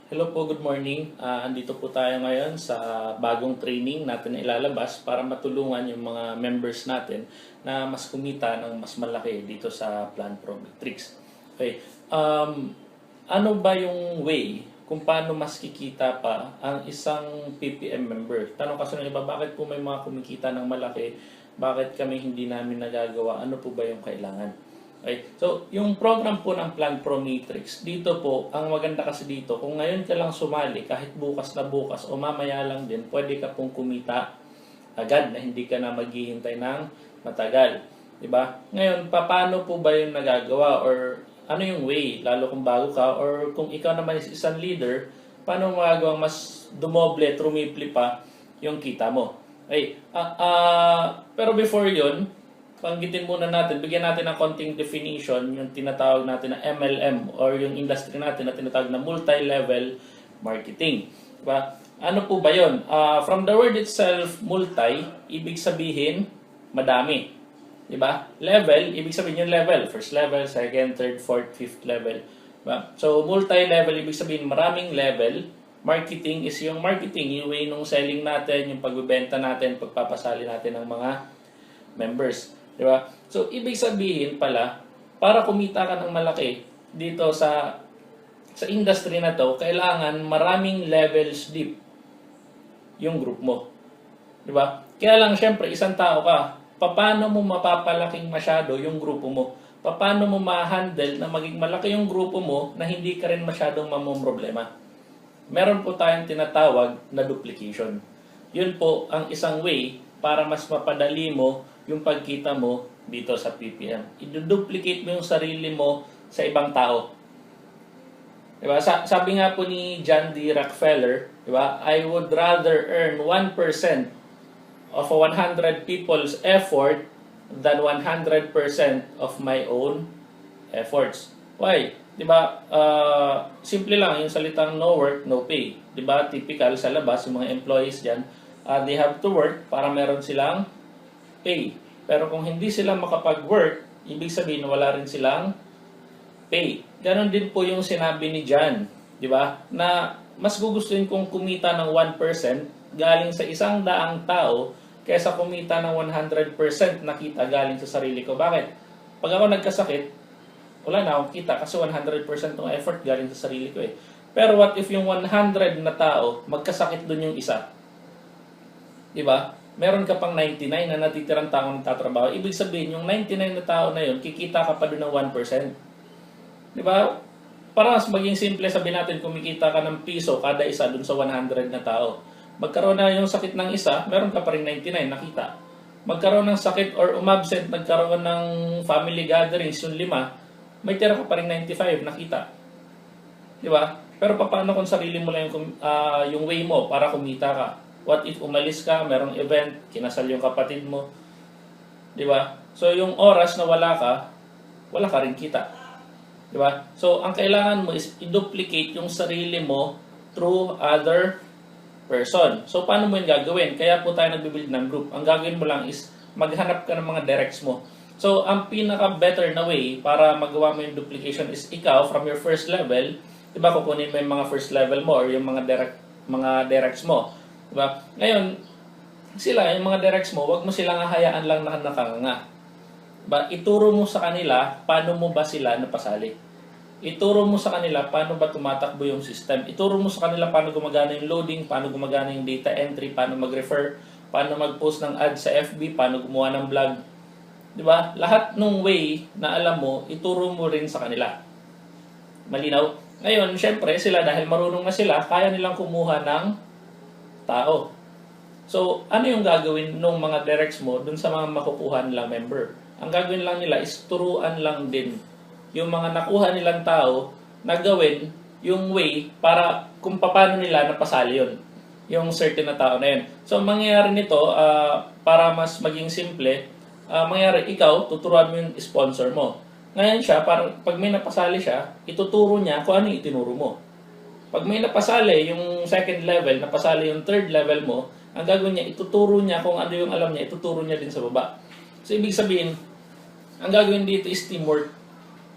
Hello po, good morning. Andito po tayo ngayon sa bagong training natin na ilalabas para matulungan yung mga members natin na mas kumita ng mas malaki dito sa Plan Pro Matrix. Okay. Ano ba yung way kung paano mas kikita pa ang isang PPM member? Tanong kasi ng iba, bakit po may mga kumikita ng malaki? Bakit kami hindi namin nagagawa? Ano po ba yung kailangan? Okay. So, yung program po ng Plan Pro Matrix, dito po, ang maganda kasi dito, kung ngayon ka lang sumali, kahit bukas na bukas o mamaya lang din, pwede ka pong kumita agad na hindi ka na maghihintay ng matagal. Diba? Ngayon, paano po ba yung nagagawa or ano yung way, lalo kung bago ka or kung ikaw naman is isang leader, paano magagawang mas dumoble, trumipli pa yung kita mo? Okay. Pero before yun, panggitin muna natin, bigyan natin ng konting definition, yung tinatawag natin na MLM or yung industry natin na tinatawag na multi-level marketing. Diba? Ano po ba yun? From the word itself, multi, ibig sabihin, madami. Diba? Level, ibig sabihin yung level. First level, second, third, fourth, fifth level. Diba? So, multi-level, ibig sabihin maraming level. Marketing is yung marketing, yung way nung selling natin, yung pagbebenta natin, pagpapasali natin ng mga members. Diba? So, ibig sabihin pala, para kumita ka ng malaki dito sa industry na to, kailangan maraming levels deep yung group mo. Diba? Kaya lang, syempre, isang tao ka, paano mo mapapalaking masyado yung grupo mo? Paano mo ma-handle na maging malaki yung grupo mo na hindi ka rin masyadong mamumroblema? Meron po tayong tinatawag na duplication. Yun po ang isang way para mas mapadali mo yung pagkita mo dito sa PPM. I-duplicate mo yung sarili mo sa ibang tao. Diba? Sabi nga po ni John D. Rockefeller, diba? I would rather earn 1% of 100 people's effort than 100% of my own efforts. Why? Diba? Simple lang, yung salitang no work, no pay. Diba? Typical sa labas, yung mga employees dyan, they have to work para meron silang pay. Pero kung hindi sila makapag-work, ibig sabihin wala rin silang pay. Ganon din po yung sinabi ni John, di ba? Na mas gugustuhin kong kumita ng 1% galing sa 100 tao kaysa kumita ng 100% na kita galing sa sarili ko. Bakit? Pag ako nagkasakit, wala na akong kita kasi 100% ng effort galing sa sarili ko eh. Pero what if yung 100 na tao, magkasakit dun yung isa? Di ba? Meron ka pang 99 na natitirang tao nagtatrabaho. Ibig sabihin, yung 99 na tao na yun, kikita ka pa doon ng 1%. Di ba? Para mas maging simple, sabihin natin, kumikita ka ng piso kada isa doon sa 100 na tao. Magkaroon na yung sakit ng isa, meron ka pa rin 99 nakita. Magkaroon ng sakit or umabsent, nagkaroon ng family gatherings, yung 5, may tira ka pa rin 95 nakita. Di ba? Pero paano kung sarili mo lang yung way mo para kumita ka? What if umalis ka, merong event, kinasal yung kapatid mo, di ba? So, yung oras na wala ka rin kita. Di ba? So, ang kailangan mo is i-duplicate yung sarili mo through other person. So, paano mo yung gagawin? Kaya po tayo nagbibuild ng group. Ang gagawin mo lang is maghanap ka ng mga directs mo. So, ang pinaka-better na way para magawa mo yung duplication is ikaw, from your first level, di ba, kukunin mo yung mga first level mo or yung mga directs mo. Diba? Ngayon, sila, yung mga directs mo, wag mo silang hahayaan lang na nakanganga. Diba? Ituro mo sa kanila paano mo ba sila napasali. Ituro mo sa kanila paano ba tumatakbo yung system. Ituro mo sa kanila paano gumagana yung loading, paano gumagana yung data entry, paano mag-refer, paano mag-post ng ad sa FB, paano gumawa ng vlog. Diba? Lahat ng way na alam mo, ituro mo rin sa kanila. Malinaw? Ngayon, syempre, sila dahil marunong na sila, kaya nilang kumuha ng tao. So, ano yung gagawin ng mga directs mo dun sa mga makukuha nilang member? Ang gagawin lang nila is turuan lang din yung mga nakuha nilang tao na gawin yung way para kung paano nila napasali yun. Yung certain na tao na yun. So, mangyayari nito, para mas maging simple, mangyayari ikaw, tuturuan mo yung sponsor mo. Ngayon siya, pag may napasali siya, ituturo niya kung ano yung itinuro mo. Pag may napasali yung second level, napasali yung third level mo, ang gagawin niya, ituturo niya kung ano yung alam niya, ituturo niya din sa baba. So, ibig sabihin, ang gagawin dito is teamwork.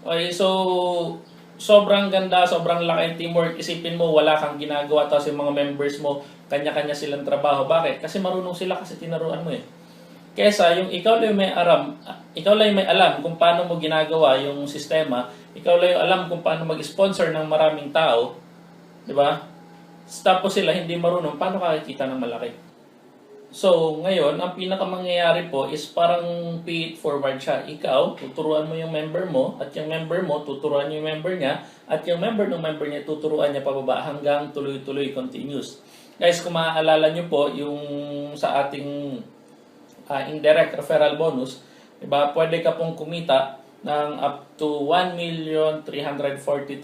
Okay, so sobrang ganda, sobrang laki ng teamwork. Isipin mo, wala kang ginagawa, tapos yung mga members mo, kanya-kanya silang trabaho. Bakit? Kasi marunong sila kasi tinuruan mo eh. Kesa yung ikaw lang yung may alam kung paano mo ginagawa yung sistema, ikaw lang yung alam kung paano mag-sponsor ng maraming tao, di ba? Tapos sila hindi marunong, paano kakikita ng malaki? So, ngayon, ang pinakamangyayari po is parang pay it forward siya. Ikaw, tuturuan mo yung member mo, at yung member mo, tuturuan yung member niya, at yung member ng member niya, tuturuan niya pababa hanggang tuloy-tuloy, continuous. Guys, kung maaalala nyo po, yung sa ating indirect referral bonus, diba, pwede ka pong kumita ng up to $1,342,773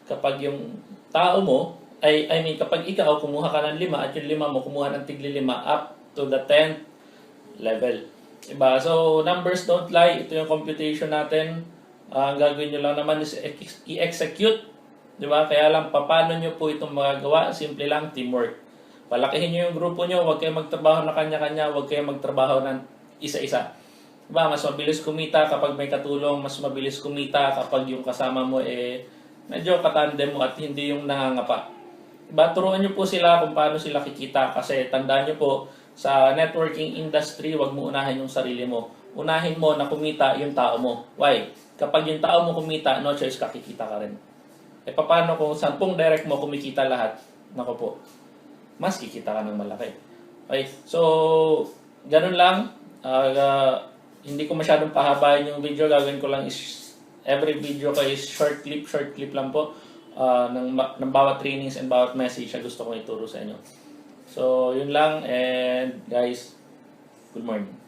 kapag yung tao mo, kapag ikaw kumuha ka ng 5 at yung 5 mo kumuha ng tigli 5 up to the 10th level. Diba? So, numbers don't lie. Ito yung computation natin. Ang gagawin nyo lang naman is i-execute. Diba? Kaya lang, paano nyo po itong magagawa? Simple lang, teamwork. Palakihin nyo yung grupo nyo. Huwag kayong magtrabaho na kanya-kanya. Huwag kayong magtrabaho ng isa-isa. Diba? Mas mabilis kumita kapag may katulong. Mas mabilis kumita kapag yung kasama mo medyo katandem mo at hindi yung nangangapa. Diba? Turuan nyo po sila kung paano sila kikita. Kasi tandaan nyo po, sa networking industry, huwag mo unahin yung sarili mo. Unahin mo na kumita yung tao mo. Why? Kapag yung tao mo kumita, no choice kakikita ka rin. Paano kung 10 direct mo kumikita lahat? Nako po, mas kikita ka ng malaki. Okay? So, ganun lang. Hindi ko masyadong pahabain yung video. Gagawin ko lang is every video ko is short clip lang po ng bawat trainings and bawat message na gusto kong ituro sa inyo. So, yun lang, and guys, good morning.